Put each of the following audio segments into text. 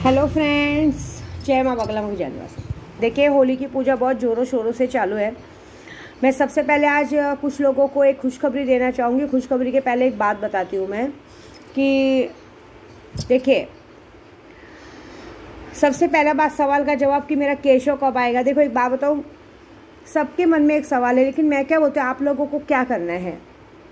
Hello friends, जय माँ बगलामुखी जानवास। देखिए, होली की पूजा बहुत ज़ोरों शोरों से चालू है। मैं सबसे पहले आज कुछ लोगों को एक खुशखबरी देना चाहूँगी। खुशखबरी के पहले एक बात बताती हूँ मैं कि देखिए, सबसे पहला बात सवाल का जवाब कि मेरा केशव कब आएगा। देखो, एक बात बताऊँ, सबके मन में एक सवाल है, लेकिन मैं क्या बोलती हूँ, आप लोगों को क्या करना है,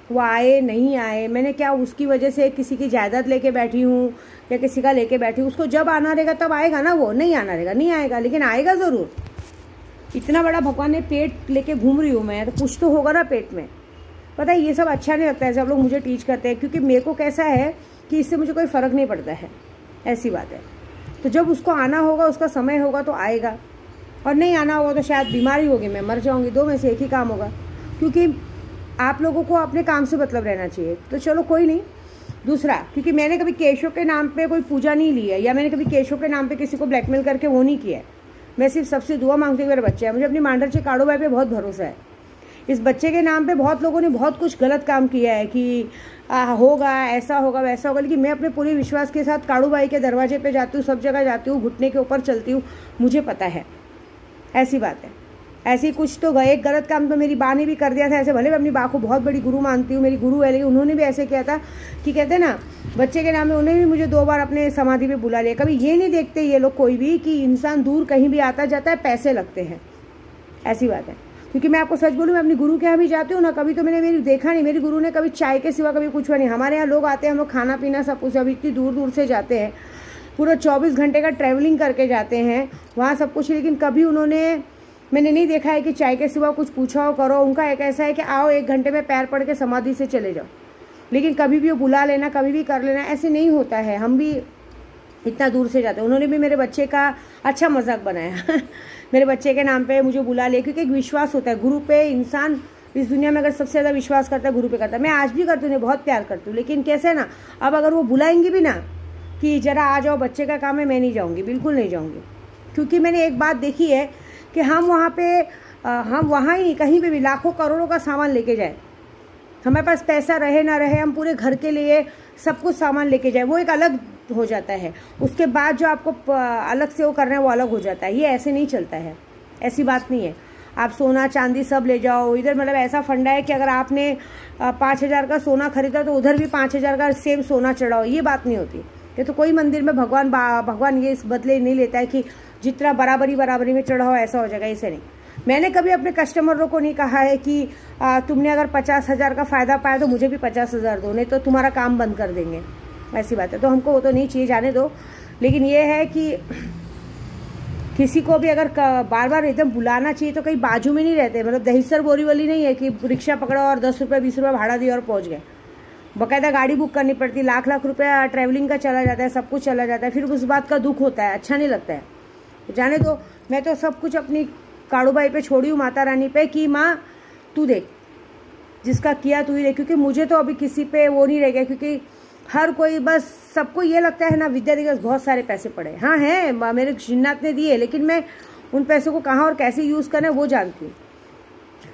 वो आए नहीं आए, मैंने क्या उसकी वजह से किसी की जायदाद लेके बैठी हूँ या किसी का लेके बैठी हूँ। उसको जब आना रहेगा तब आएगा ना, वो नहीं आना रहेगा नहीं आएगा, लेकिन आएगा ज़रूर। इतना बड़ा भगवान ने पेट लेके घूम रही हूँ मैं, तो कुछ तो होगा ना पेट में। पता है, ये सब अच्छा नहीं लगता है जब लोग मुझे टीच करते हैं, क्योंकि मेरे को कैसा है कि इससे मुझे कोई फ़र्क नहीं पड़ता है, ऐसी बात है। तो जब उसको आना होगा, उसका समय होगा तो आएगा, और नहीं आना होगा तो शायद बीमारी होगी, मैं मर जाऊँगी, दो में से एक ही काम होगा। क्योंकि आप लोगों को अपने काम से मतलब रहना चाहिए। तो चलो कोई नहीं। दूसरा, क्योंकि मैंने कभी केशव के नाम पे कोई पूजा नहीं ली है, या मैंने कभी केशव के नाम पे किसी को ब्लैकमेल करके वो नहीं किया है। मैं सिर्फ सबसे दुआ मांगती हूँ, मेरे बच्चे हैं, मुझे अपनी मांडरचे काड़ू भाई पे बहुत भरोसा है। इस बच्चे के नाम पे बहुत लोगों ने बहुत कुछ गलत काम किया है कि होगा, ऐसा होगा, वैसा होगा, लेकिन मैं अपने पूरे विश्वास के साथ काड़ू भाई के दरवाजे पे जाती हूँ, सब जगह जाती हूँ, घुटने के ऊपर चलती हूँ, मुझे पता है। ऐसी बात है। ऐसी कुछ तो एक गलत काम तो मेरी बा ने भी कर दिया था ऐसे। भले मैं अपनी बा को बहुत बड़ी गुरु मानती हूँ, मेरी गुरु है, लेकिन उन्होंने भी ऐसे किया था कि कहते हैं ना, बच्चे के नाम में उन्हें भी मुझे 2 बार अपने समाधि पे बुला लिया। कभी ये नहीं देखते ये लोग कोई भी कि इंसान दूर कहीं भी आता जाता है, पैसे लगते हैं, ऐसी बात है। क्योंकि मैं आपको सच बोलूँ, मैं अपनी गुरु के यहाँ भी जाती हूँ ना, कभी तो मैंने देखा नहीं, मेरी गुरु ने कभी चाय के सिवा कभी कुछ नहीं। हमारे यहाँ लोग आते हैं, हम लोग खाना पीना सब कुछ, अभी इतनी दूर दूर से जाते हैं, पूरा 24 घंटे का ट्रैवलिंग करके जाते हैं वहाँ सब कुछ, लेकिन कभी मैंने नहीं देखा है कि चाय के सिवा कुछ पूछा हो करो। उनका एक ऐसा है कि आओ 1 घंटे में पैर पड़ के समाधि से चले जाओ, लेकिन कभी भी वो बुला लेना, कभी भी कर लेना, ऐसे नहीं होता है। हम भी इतना दूर से जाते हैं। उन्होंने भी मेरे बच्चे का अच्छा मजाक बनाया मेरे बच्चे के नाम पे मुझे बुला लिया, क्योंकि एक विश्वास होता है गुरु पे। इंसान इस दुनिया में अगर सबसे ज़्यादा विश्वास करता है, गुरु पे करता है। मैं आज भी करती हूँ, बहुत प्यार करती हूँ, लेकिन कैसे है ना, अब अगर वो बुलाएंगी भी ना कि जरा आ जाओ, बच्चे का काम है, मैं नहीं जाऊँगी, बिल्कुल नहीं जाऊँगी। क्योंकि मैंने एक बात देखी है कि हम वहाँ ही कहीं पे भी लाखों करोड़ों का सामान लेके जाए, हमारे पास पैसा रहे ना रहे, हम पूरे घर के लिए सब कुछ सामान लेके जाए, वो एक अलग हो जाता है। उसके बाद जो आपको अलग से वो करना है, वो अलग हो जाता है। ये ऐसे नहीं चलता है, ऐसी बात नहीं है। आप सोना चांदी सब ले जाओ इधर, मतलब ऐसा फंडा है कि अगर आपने 5,000 का सोना खरीदा तो उधर भी 5,000 का सेम सोना चढ़ाओ, ये बात नहीं होती। ये तो कोई मंदिर में भगवान ये इस बदले नहीं लेता है कि जितना बराबरी में चढ़ाओ ऐसा हो जाएगा, ऐसे नहीं। मैंने कभी अपने कस्टमरों को नहीं कहा है कि तुमने अगर 50,000 का फ़ायदा पाया तो मुझे भी 50,000 दो, नहीं तो तुम्हारा काम बंद कर देंगे, ऐसी बात है। तो हमको वो तो नहीं चाहिए, जाने दो। लेकिन ये है कि किसी को भी अगर बार बार एकदम बुलाना चाहिए तो कहीं बाजू में नहीं रहते, मतलब दहीसर बोरीवली नहीं है कि रिक्शा पकड़ा और 10 रुपये 20 रुपये भाड़ा दिया और पहुँच गए। बाकायदा गाड़ी बुक करनी पड़ती, लाख रुपया ट्रैवलिंग का चला जाता है, सब कुछ चला जाता है, फिर उस बात का दुख होता है, अच्छा नहीं लगता है। तो जाने दो। मैं तो सब कुछ अपनी काड़ू बाई पे छोड़ी हूँ, माता रानी पे, कि माँ तू देख, जिसका किया तू ही देख। क्योंकि मुझे तो अभी किसी पे वो नहीं रह गया, क्योंकि हर कोई बस, सबको ये लगता है ना विद्या दिवस बहुत सारे पैसे पड़े। हाँ है, मेरे जिन्नात ने दिए, लेकिन मैं उन पैसों को कहाँ और कैसे यूज़ करना है वो जानती हूँ।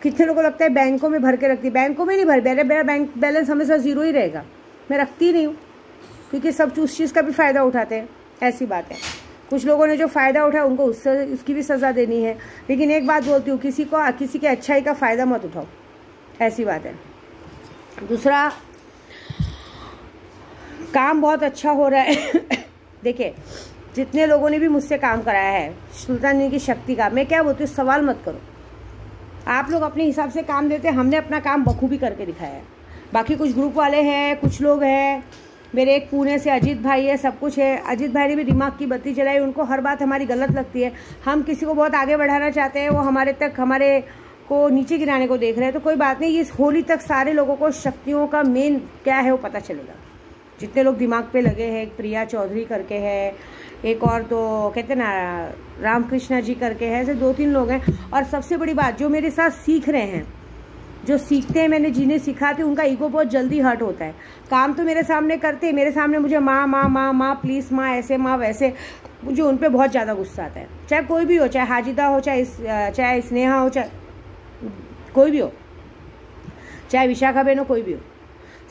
कितने लोगों को लगता है बैंकों में भर के रखती, बैंकों में नहीं भर, मेरा बैंक बैलेंस हमेशा 0 ही रहेगा, मैं रखती नहीं हूँ, क्योंकि सब उस चीज़ का भी फ़ायदा उठाते हैं, ऐसी बात है। कुछ लोगों ने जो फ़ायदा उठाया उनको उसकी भी सज़ा देनी है। लेकिन एक बात बोलती हूँ, किसी की अच्छाई का फ़ायदा मत उठाओ, ऐसी बात है। दूसरा, काम बहुत अच्छा हो रहा है देखिए, जितने लोगों ने भी मुझसे काम कराया है सुल्तान की शक्ति का, मैं क्या बोलती हूँ, सवाल मत करो। आप लोग अपने हिसाब से काम देते हैं, हमने अपना काम बखूबी करके दिखाया है। बाकी कुछ ग्रुप वाले हैं, कुछ लोग हैं, मेरे एक पुणे से अजीत भाई है, सब कुछ है। अजीत भाई ने भी दिमाग की बत्ती जलाई, उनको हर बात हमारी गलत लगती है। हम किसी को बहुत आगे बढ़ाना चाहते हैं, वो हमारे को नीचे गिराने को देख रहे हैं। तो कोई बात नहीं, इस होली तक सारे लोगों को शक्तियों का मेन क्या है वो पता चलेगा। जितने लोग दिमाग पे लगे हैं, एक प्रिया चौधरी करके है, एक और तो कहते हैं ना रामकृष्णा जी करके है, ऐसे 2-3 लोग हैं। और सबसे बड़ी बात, जो मेरे साथ सीख रहे हैं, जो सीखते हैं, मैंने जिन्हें सिखाती हूँ, उनका ईगो बहुत जल्दी हर्ट होता है। काम तो मेरे सामने करते हैं, मेरे सामने मुझे माँ प्लीज़ माँ, ऐसे माँ वैसे, मुझे उन पर बहुत ज़्यादा गुस्सा आता है। चाहे कोई भी हो, चाहे हाजिदा हो, चाहे स्नेहा हो, चाहे कोई भी हो, चाहे विशाखा बहन हो, कोई भी हो।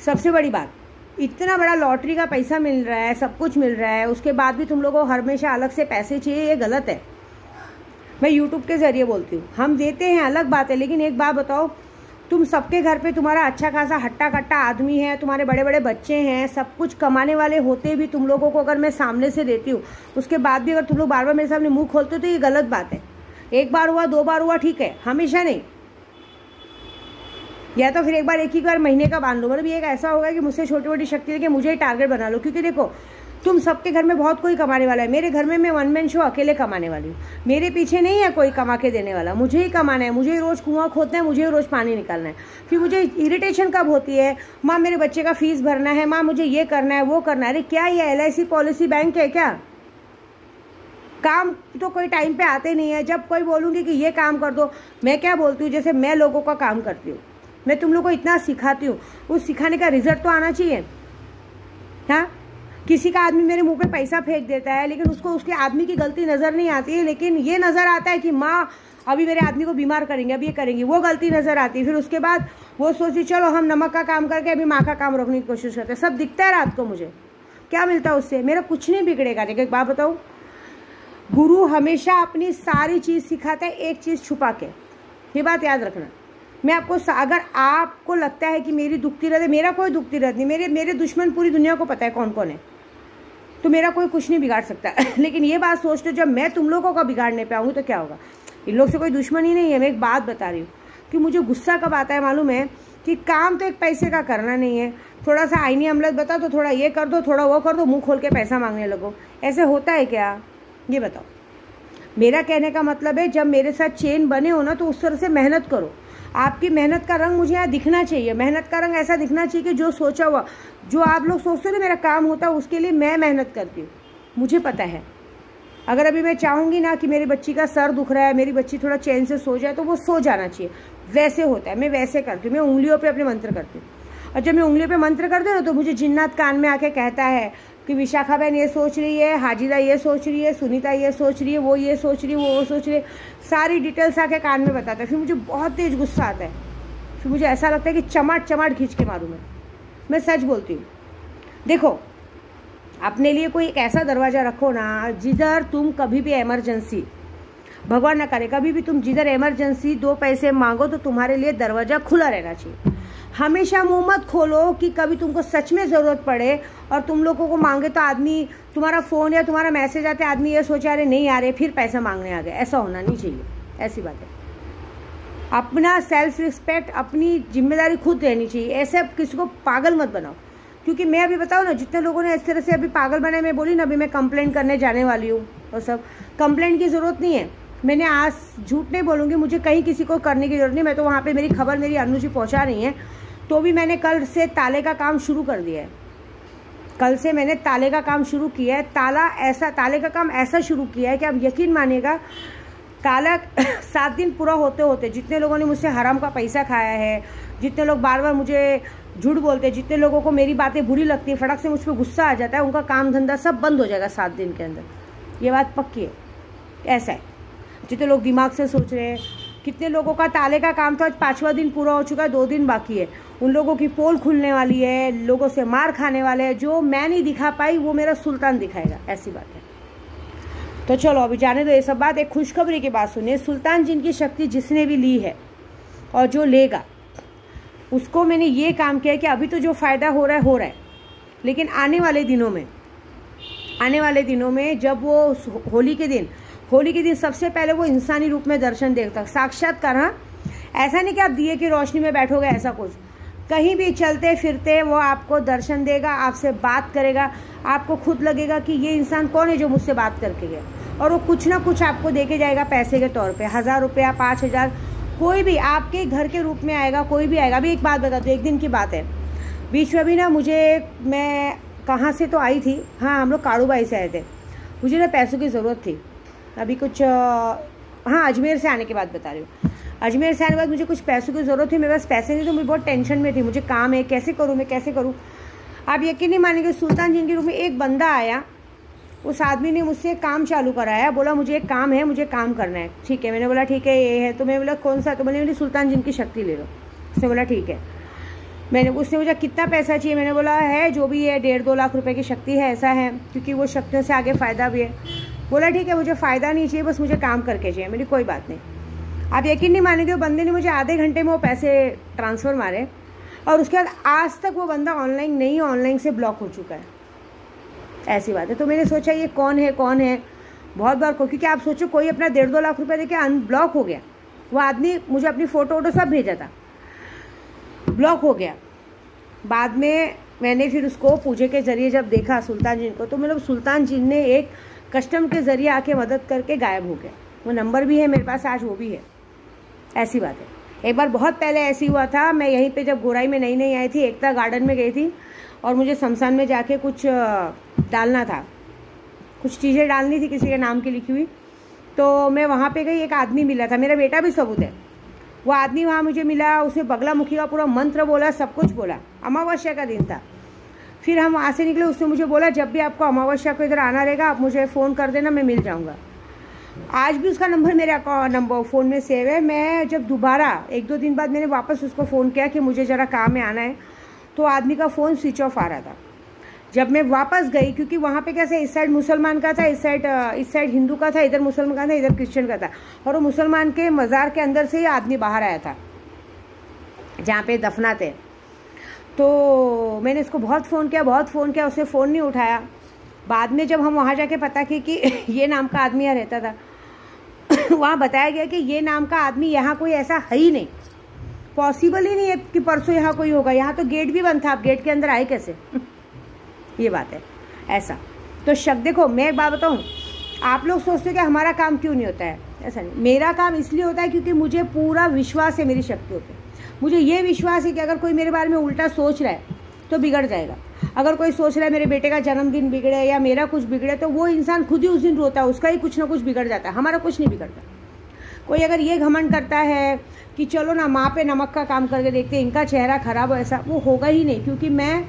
सबसे बड़ी बात, इतना बड़ा लॉटरी का पैसा मिल रहा है, सब कुछ मिल रहा है, उसके बाद भी तुम लोगों को हमेशा अलग से पैसे चाहिए, ये गलत है। मैं यूट्यूब के ज़रिए बोलती हूँ, हम देते हैं अलग बात है, लेकिन एक बात बताओ, तुम सबके घर पे तुम्हारा अच्छा खासा हट्टा कट्टा आदमी है, तुम्हारे बड़े बड़े बच्चे हैं, सब कुछ कमाने वाले होते भी तुम लोगों को अगर मैं सामने से देती हूँ, उसके बाद भी अगर तुम लोग बार बार मेरे सामने मुंह खोलते हो तो ये गलत बात है। एक बार हुआ, 2 बार हुआ, ठीक है, हमेशा नहीं। या तो फिर एक बार महीने का बांध लो, मतलब ये एक ऐसा होगा कि मुझसे छोटी छोटी शक्ति लेके मुझे ही टारगेट बना लो। क्योंकि देखो, तुम सबके घर में बहुत कोई कमाने वाला है, मेरे घर में मैं 1 मैन शो अकेले कमाने वाली हूँ। मेरे पीछे नहीं है कोई कमा के देने वाला, मुझे ही कमाना है, मुझे ही रोज़ कुआं खोदना है, मुझे ही रोज़ पानी निकालना है। फिर मुझे इरिटेशन कब होती है, माँ मेरे बच्चे का फीस भरना है, माँ मुझे ये करना है, वो करना है। अरे क्या ये LIC पॉलिसी बैंक है क्या? काम तो कोई टाइम पे आते नहीं है। जब कोई बोलूँगी कि ये काम कर दो, मैं क्या बोलती हूँ, जैसे मैं लोगों का काम करती हूँ, मैं तुम लोग को इतना सिखाती हूँ, उस सिखाने का रिजल्ट तो आना चाहिए। हाँ, किसी का आदमी मेरे मुंह पे पैसा फेंक देता है, लेकिन उसको उसके आदमी की गलती नज़र नहीं आती है, लेकिन ये नज़र आता है कि माँ अभी मेरे आदमी को बीमार करेंगे, अब ये करेंगी, वो गलती नज़र आती है। फिर उसके बाद वो सोची चलो हम नमक का काम करके अभी माँ का काम रोकने की कोशिश करते हैं। सब दिखता है रात को, मुझे क्या मिलता है उससे? मेरा कुछ नहीं बिगड़ेगा। देखो एक बात बताऊँ, गुरु हमेशा अपनी सारी चीज़ सिखाता है, एक चीज़ छुपा के। ये बात याद रखना। मैं आपको अगर आपको लगता है कि मेरी दुखती रहती, मेरा कोई दुखती रहती नहीं। मेरे दुश्मन पूरी दुनिया को पता है कौन कौन है, तो मेरा कोई कुछ नहीं बिगाड़ सकता। लेकिन ये बात सोच लो, जब मैं तुम लोगों का बिगाड़ने पे आऊँगी तो क्या होगा? इन लोग से कोई दुश्मनी नहीं है। मैं एक बात बता रही हूँ कि मुझे गुस्सा कब आता है मालूम है? कि काम तो एक पैसे का करना नहीं है, थोड़ा सा आईनी अमलत बता तो थोड़ा ये कर दो, थोड़ा वो कर दो, मुँह खोल के पैसा मांगने लगो। ऐसे होता है क्या? ये बताओ। मेरा कहने का मतलब है, जब मेरे साथ चेन बने हो ना, तो उस तरह से मेहनत करो। आपकी मेहनत का रंग मुझे यहाँ दिखना चाहिए। मेहनत का रंग ऐसा दिखना चाहिए कि जो सोचा हुआ, जो आप लोग सोचते हो ना मेरा काम होता है, उसके लिए मैं मेहनत करती हूँ। मुझे पता है, अगर अभी मैं चाहूँगी ना कि मेरी बच्ची का सर दुख रहा है, मेरी बच्ची थोड़ा चैन से सो जाए, तो वो सो जाना चाहिए। वैसे होता है, मैं वैसे करती हूँ। मैं उंगलियों पर अपने मंत्र करती हूँ, और जब मैं उंगलियों पर मंत्र करती हूँ ना, तो मुझे जिन्नात कान में आके कहता है कि विशाखा बहन ये सोच रही है, हाजिरा ये सोच रही है, सुनीता ये सोच रही है, वो ये सोच रही है, वो सोच रही है, सारी डिटेल्स आके कान में बताता है। फिर मुझे बहुत तेज गुस्सा आता है, फिर मुझे ऐसा लगता है कि चमाट चमाट खींच के मारूँ। मैं सच बोलती हूँ। देखो, अपने लिए कोई एक ऐसा दरवाज़ा रखो ना, जिधर तुम कभी भी इमरजेंसी, भगवान ना करे, कभी भी तुम जिधर इमरजेंसी 2 पैसे मांगो तो तुम्हारे लिए दरवाज़ा खुला रहना चाहिए। हमेशा मुँह मत खोलो कि कभी तुमको सच में ज़रूरत पड़े और तुम लोगों को मांगे तो आदमी, तुम्हारा फ़ोन या तुम्हारा मैसेज आते आदमी ये सोचा अरे नहीं आ रहे, फिर पैसा मांगने आ गए। ऐसा होना नहीं चाहिए। ऐसी बात है। अपना सेल्फ रिस्पेक्ट, अपनी जिम्मेदारी खुद रहनी चाहिए। ऐसे किसी को पागल मत बनाओ। क्योंकि मैं अभी बताऊँ ना, जितने लोगों ने इस तरह से अभी पागल बनाए, मैं बोली ना अभी मैं कंप्लेंट करने जाने वाली हूँ, और सब कंप्लेंट की ज़रूरत नहीं है। मैंने आज झूठ नहीं बोलूँगी, मुझे कहीं किसी को करने की ज़रूरत नहीं। मैं तो वहाँ पे मेरी खबर मेरी अनु जी पहुँचा रही हैं, तो भी मैंने कल से ताले का काम शुरू कर दिया है। कल से मैंने ताले का काम शुरू किया है। ताले का काम ऐसा शुरू किया है कि आप यकीन मानिएगा, ताला 7 दिन पूरा होते होते जितने लोगों ने मुझसे हराम का पैसा खाया है, जितने लोग बार बार मुझे झूठ बोलते हैं, जितने लोगों को मेरी बातें बुरी लगती है, फटक से मुझ पर गुस्सा आ जाता है, उनका काम धंधा सब बंद हो जाएगा 7 दिन के अंदर। ये बात पक्की है। ऐसा है। जितने लोग दिमाग से सोच रहे हैं, कितने लोगों का ताले का काम तो आज 5वां दिन पूरा हो चुका है, 2 दिन बाकी है। उन लोगों की पोल खुलने वाली है, लोगों से मार खाने वाले हैं। जो मैं नहीं दिखा पाई वो मेरा सुल्तान दिखाएगा। ऐसी बात है। तो चलो अभी जाने दो ये सब बात। एक खुशखबरी की बात सुनिए। सुल्तान जिनकी शक्ति जिसने भी ली है और जो लेगा, उसको मैंने ये काम किया कि अभी तो जो फ़ायदा हो रहा है, लेकिन आने वाले दिनों में जब वो होली के दिन सबसे पहले वो इंसानी रूप में दर्शन देखता, साक्षात्कार। हाँ, ऐसा नहीं कि आप दिए की रोशनी में बैठोगे, ऐसा कुछ। कहीं भी चलते फिरते वो आपको दर्शन देगा, आपसे बात करेगा, आपको खुद लगेगा कि ये इंसान कौन है जो मुझसे बात करके गया, और वो कुछ ना कुछ आपको दे के जाएगा पैसे के तौर पे। 1000 रुपया, 5000, कोई भी आपके घर के रूप में आएगा, कोई भी आएगा। अभी एक बात बता दो, एक दिन की बात है, बीच में भी ना मैं कहाँ से तो आई थी, हाँ हम लोग काड़ूबाई से आए थे। मुझे ना पैसों की ज़रूरत थी अभी कुछ, हाँ अजमेर से आने के बाद बता रही हूँ। अजमेर से आने के बाद मुझे कुछ पैसों की ज़रूरत थी, मेरे पास पैसे नहीं, तो मैं बहुत टेंशन में थी। मुझे काम है, कैसे करूँ। आप यकीन नहीं मानेंगे, सुल्तान जिनके रूप में एक बंदा आया, उस आदमी ने मुझसे काम चालू कराया। बोला मुझे एक काम है, मुझे काम करना है। ठीक है, मैंने बोला ठीक है ये है। तो मैं बोला कौन सा? तो मैंने बोली सुल्तान जिनकी शक्ति ले लो। उसने बोला ठीक है। उसने मुझे कितना पैसा चाहिए, मैंने बोला है जो भी है 1.5-2 लाख रुपए की शक्ति है, ऐसा है, क्योंकि वो शक्तियों से आगे फ़ायदा भी है। बोला ठीक है, मुझे फ़ायदा नहीं चाहिए, बस मुझे काम करके चाहिए। मेरी कोई बात नहीं। आप यकीन नहीं मानेंगे, वो बंदे ने मुझे आधे घंटे में वो पैसे ट्रांसफ़र मारे, और उसके बाद आज तक वो बंदा ऑनलाइन नहीं, ऑनलाइन से ब्लॉक हो चुका है। ऐसी बात है। तो मैंने सोचा ये कौन है बहुत बार को, क्योंकि आप सोचो कोई अपना 1.5-2 लाख रुपए देके अनब्लॉक हो गया। वो आदमी मुझे अपनी फ़ोटो सब भेजा था, ब्लॉक हो गया। बाद में मैंने फिर उसको पूजे के ज़रिए जब देखा सुल्तान जी को, तो मतलब सुल्तान जी ने एक कस्टम के ज़रिए आके मदद करके गायब हो गया। वो नंबर भी है मेरे पास, आज वो भी है। ऐसी बात है। एक बार बहुत पहले ऐसी हुआ था, मैं यहीं पे जब गोराई में नई आई थी, एकता गार्डन में गई थी, और मुझे शमशान में जाके कुछ डालना था, कुछ चीज़ें डालनी थी किसी के नाम की लिखी हुई। तो मैं वहाँ पे गई, एक आदमी मिला था, मेरा बेटा भी सबूत है। वो आदमी वहाँ मुझे मिला, उसने बगला मुखी का पूरा मंत्र बोला, सब कुछ बोला। अमावस्या का दिन था। फिर हम वहाँ से निकले, उसने मुझे बोला जब भी आपको अमावस्या को इधर आना रहेगा आप मुझे फ़ोन कर देना, मैं मिल जाऊँगा। आज भी उसका नंबर मेरे नंबर फ़ोन में सेव है। मैं जब दोबारा 1-2 दिन बाद मैंने वापस उसको फ़ोन किया कि मुझे ज़रा काम में आना है, तो आदमी का फ़ोन स्विच ऑफ आ रहा था। जब मैं वापस गई, क्योंकि वहाँ पे कैसे इस साइड मुसलमान का था, इस साइड हिंदू का था, इधर मुसलमान का था, इधर क्रिश्चियन का था, और वो मुसलमान के मज़ार के अंदर से ही आदमी बाहर आया था जहाँ पे दफनाते। तो मैंने इसको बहुत फ़ोन किया, उसने फ़ोन नहीं उठाया। बाद में जब हम वहाँ जाके पता की कि ये नाम का आदमी यहाँ रहता था, वहाँ बताया गया कि ये नाम का आदमी यहाँ कोई ऐसा है ही नहीं, पॉसिबल ही नहीं है कि परसों यहाँ कोई होगा। यहाँ तो गेट भी बंद था, आप गेट के अंदर आए कैसे? ये बात है ऐसा। तो शक देखो, मैं एक बात बताऊँ, आप लोग सोचते हो कि हमारा काम क्यों नहीं होता है, ऐसा नहीं। मेरा काम इसलिए होता है क्योंकि मुझे पूरा विश्वास है मेरी शक्तियों पे। मुझे ये विश्वास है कि अगर कोई मेरे बारे में उल्टा सोच रहा है तो बिगड़ जाएगा। अगर कोई सोच रहा है मेरे बेटे का जन्मदिन बिगड़े या मेरा कुछ बिगड़े, तो वो इंसान खुद ही उस दिन रोता है, उसका ही कुछ ना कुछ बिगड़ जाता है, हमारा कुछ नहीं बिगड़ता। कोई अगर ये घमंड करता है कि चलो ना माँ पे नमक का काम करके देखते हैं, इनका चेहरा खराब हो, ऐसा वो होगा ही नहीं। क्योंकि मैं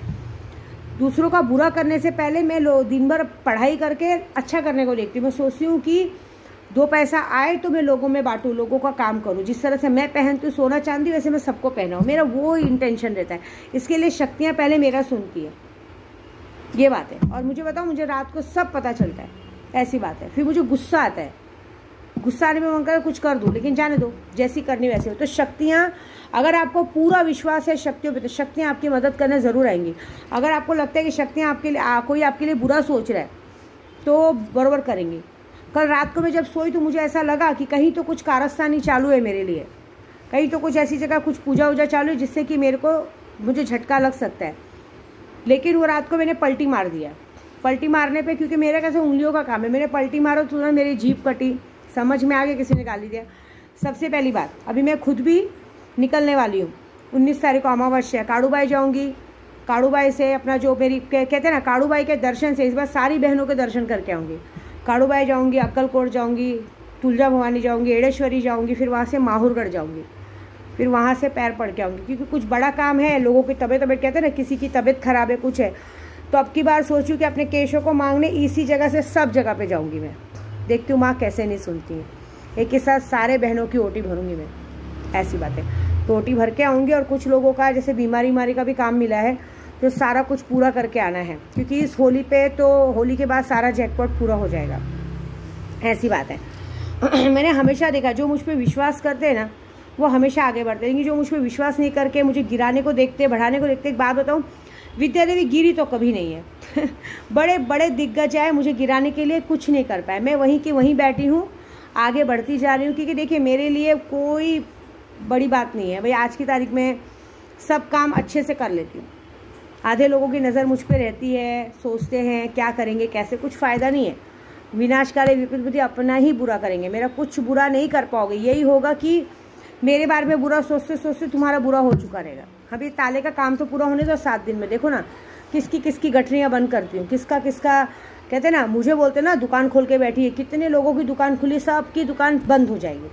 दूसरों का बुरा करने से पहले मैं दिन भर पढ़ाई करके अच्छा करने को देखती हूँ। मैं सोचती हूँ कि 2 पैसा आए तो मैं लोगों में बांटूँ, लोगों का काम करूँ। जिस तरह से मैं पहनती हूँ सोना चांदी, वैसे मैं सबको पहनाऊँ, मेरा वो इंटेंशन रहता है। इसके लिए शक्तियाँ पहले मेरा सुनती है, ये बात है। और मुझे बताओ, मुझे रात को सब पता चलता है, ऐसी बात है। फिर मुझे गुस्सा आता है, गुस्सा आने में मन कर कुछ कर दूँ, लेकिन जाने दो, जैसी करनी वैसी हो। तो शक्तियाँ, अगर आपको पूरा विश्वास है शक्तियों पे, तो शक्तियाँ आपकी मदद करने ज़रूर आएंगी। अगर आपको लगता है कि शक्तियाँ आपके लिए कोई आपके लिए बुरा सोच रहा है, तो बराबर करेंगी। कल रात को मैं जब सोई तो मुझे ऐसा लगा कि कहीं तो कुछ कारस्तानी चालू है मेरे लिए, कहीं तो कुछ ऐसी जगह कुछ पूजा वूजा चालू है जिससे कि मुझे झटका लग सकता है। लेकिन वो रात को मैंने पलटी मार दिया। पलटी मारने पे, क्योंकि मेरा कैसे उंगलियों का काम है, मैंने पलटी मारो तो तुरंत मेरी जीभ कटी, समझ में आ गया किसी ने गाली दिया। सबसे पहली बात, अभी मैं खुद भी निकलने वाली हूँ। 19 तारीख को अमावस्या, काड़ूबाई जाऊँगी। काड़ूबाई से अपना जो मेरी कहते हैं ना, काड़ूबाई के दर्शन से इस बार सारी बहनों के दर्शन करके आऊँगी। काड़ूबाई जाऊँगी, अक्कलकोट जाऊँगी, तुलजा भवानी जाऊँगी, एड़ेश्वरी जाऊँगी, फिर वहाँ से माहौरगढ़ जाऊँगी, फिर वहाँ से पैर पड़ के आऊँगी। क्योंकि कुछ बड़ा काम है, लोगों की तबीयत कहते हैं ना, किसी की तबीयत खराब है, कुछ है, तो अब की बार सोचूँ कि अपने केशों को मांगने इसी जगह से सब जगह पे जाऊँगी मैं। देखती हूँ माँ कैसे नहीं सुनती है। एक के साथ सारे बहनों की ओटी भरूँगी मैं, ऐसी बात है। तो ओटी भर के आऊँगी, और कुछ लोगों का जैसे बीमारी का भी काम मिला है, तो सारा कुछ पूरा करके आना है। क्योंकि इस होली पे, तो होली के बाद सारा जैकपॉट पूरा हो जाएगा, ऐसी बात है। मैंने हमेशा देखा, जो मुझ पर विश्वास करते हैं ना, वो हमेशा आगे बढ़ते हैं। जो मुझ पर विश्वास नहीं करके मुझे गिराने को देखते, बढ़ाने को देखते। एक बात बताऊँ, विद्या देवी गिरी तो कभी नहीं है। बड़े बड़े दिग्गज आए, मुझे गिराने के लिए कुछ नहीं कर पाए। मैं वहीं की वहीं बैठी हूँ, आगे बढ़ती जा रही हूँ। क्योंकि देखिए, मेरे लिए कोई बड़ी बात नहीं है भाई। आज की तारीख में सब काम अच्छे से कर लेती हूँ। आधे लोगों की नज़र मुझ पर रहती है, सोचते हैं क्या करेंगे कैसे, कुछ फ़ायदा नहीं है। विनाशकाले विपरीत बुद्धि, अपना ही बुरा करेंगे, मेरा कुछ बुरा नहीं कर पाओगे। यही होगा कि मेरे बारे में बुरा सोचते सोचते तुम्हारा बुरा हो चुका रहेगा। अभी ताले का काम तो पूरा होने दो 7 दिन में। देखो ना, किसकी किसकी गठरियाँ बंद करती हूँ, किसका कहते ना, मुझे बोलते ना दुकान खोल के बैठी है, कितने लोगों की दुकान खुली, सब की दुकान बंद हो जाएगी।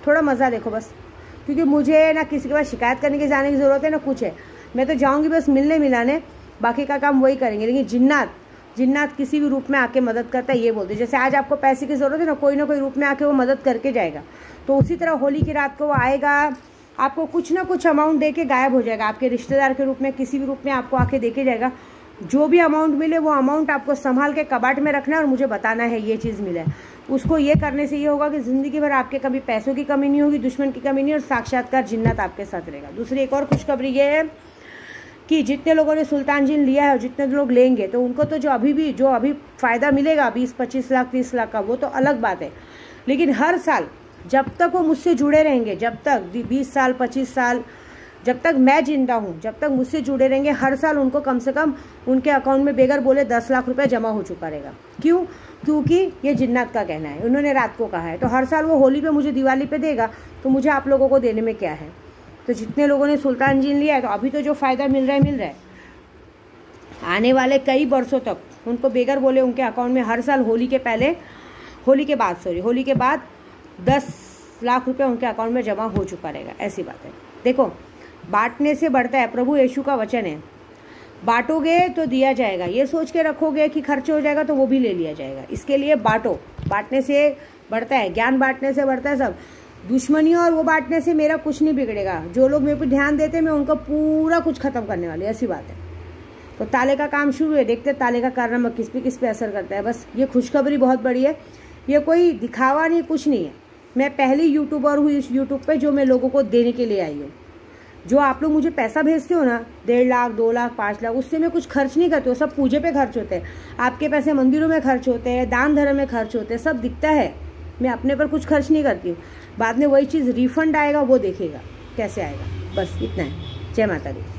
थोड़ा मज़ा देखो बस। क्योंकि मुझे ना किसी के पास शिकायत करने की जाने की ज़रूरत है ना कुछ है। मैं तो जाऊँगी बस मिलने मिलाने, बाकी का काम वही करेंगे। लेकिन जिन्नात किसी भी रूप में आके मदद करता है, ये बोलते। जैसे आज आपको पैसे की ज़रूरत है ना कोई रूप में आके वो मदद करके जाएगा। तो उसी तरह होली की रात को वो आएगा, आपको कुछ ना कुछ अमाउंट दे के गायब हो जाएगा, आपके रिश्तेदार के रूप में, किसी भी रूप में आपको आके देके जाएगा। जो भी अमाउंट मिले वो अमाउंट आपको संभाल के कबाट में रखना है और मुझे बताना है ये चीज़ मिला है। उसको ये करने से ये होगा कि ज़िंदगी भर आपके कभी पैसों की कमी नहीं होगी, दुश्मन की कमी नहीं, और साक्षात्कार जिन्नत आपके साथ रहेगा। दूसरी एक और खुशखबरी ये है कि जितने लोगों ने सुल्तान जिन लिया है और जितने लोग लेंगे, तो उनको तो जो अभी फ़ायदा मिलेगा 20-25 लाख 30 लाख का, वो तो अलग बात है। लेकिन हर साल जब तक वो मुझसे जुड़े रहेंगे, जब तक 20 साल 25 साल, जब तक मैं जिंदा हूँ, जब तक मुझसे जुड़े रहेंगे, हर साल उनको कम से कम उनके अकाउंट में बेगर बोले 10 लाख रुपए जमा हो चुका रहेगा। क्यों? क्योंकि ये जिन्नात का कहना है, उन्होंने रात को कहा है। तो हर साल वो होली पे मुझे, दिवाली पे देगा, तो मुझे आप लोगों को देने में क्या है। तो जितने लोगों ने सुल्तान जिन लिया है, तो अभी तो जो फ़ायदा मिल रहा है, आने वाले कई वर्षों तक उनको बेगर बोले उनके अकाउंट में हर साल होली के बाद 10 लाख रुपए उनके अकाउंट में जमा हो चुका रहेगा। ऐसी बात है। देखो, बांटने से बढ़ता है, प्रभु यीशु का वचन है। बांटोगे तो दिया जाएगा, ये सोच के रखोगे कि खर्च हो जाएगा तो वो भी ले लिया जाएगा। इसके लिए बांटो, बांटने से बढ़ता है ज्ञान, बांटने से बढ़ता है सब। दुश्मनी और वो बांटने से मेरा कुछ नहीं बिगड़ेगा। जो लोग मेरे पर ध्यान देते हैं, मैं उनका पूरा कुछ खत्म करने वाली, ऐसी बात है। तो ताले का काम शुरू है, देखते ताले का कारनामा किस पे असर करता है। बस ये खुशखबरी बहुत बड़ी है, ये कोई दिखावा नहीं, कुछ नहीं है। मैं पहली यूट्यूबर हूँ इस यूट्यूब पे जो मैं लोगों को देने के लिए आई हूँ। जो आप लोग मुझे पैसा भेजते हो ना, 1.5 लाख 2 लाख 5 लाख, उससे मैं कुछ खर्च नहीं करती हूँ। सब पूजे पे खर्च होते हैं, आपके पैसे मंदिरों में खर्च होते हैं, दान धर्म में खर्च होते हैं, सब दिखता है। मैं अपने पर कुछ खर्च नहीं करती हूँ। बाद में वही चीज़ रिफंड आएगा, वो देखेगा कैसे आएगा। बस इतना है। जय माता दी।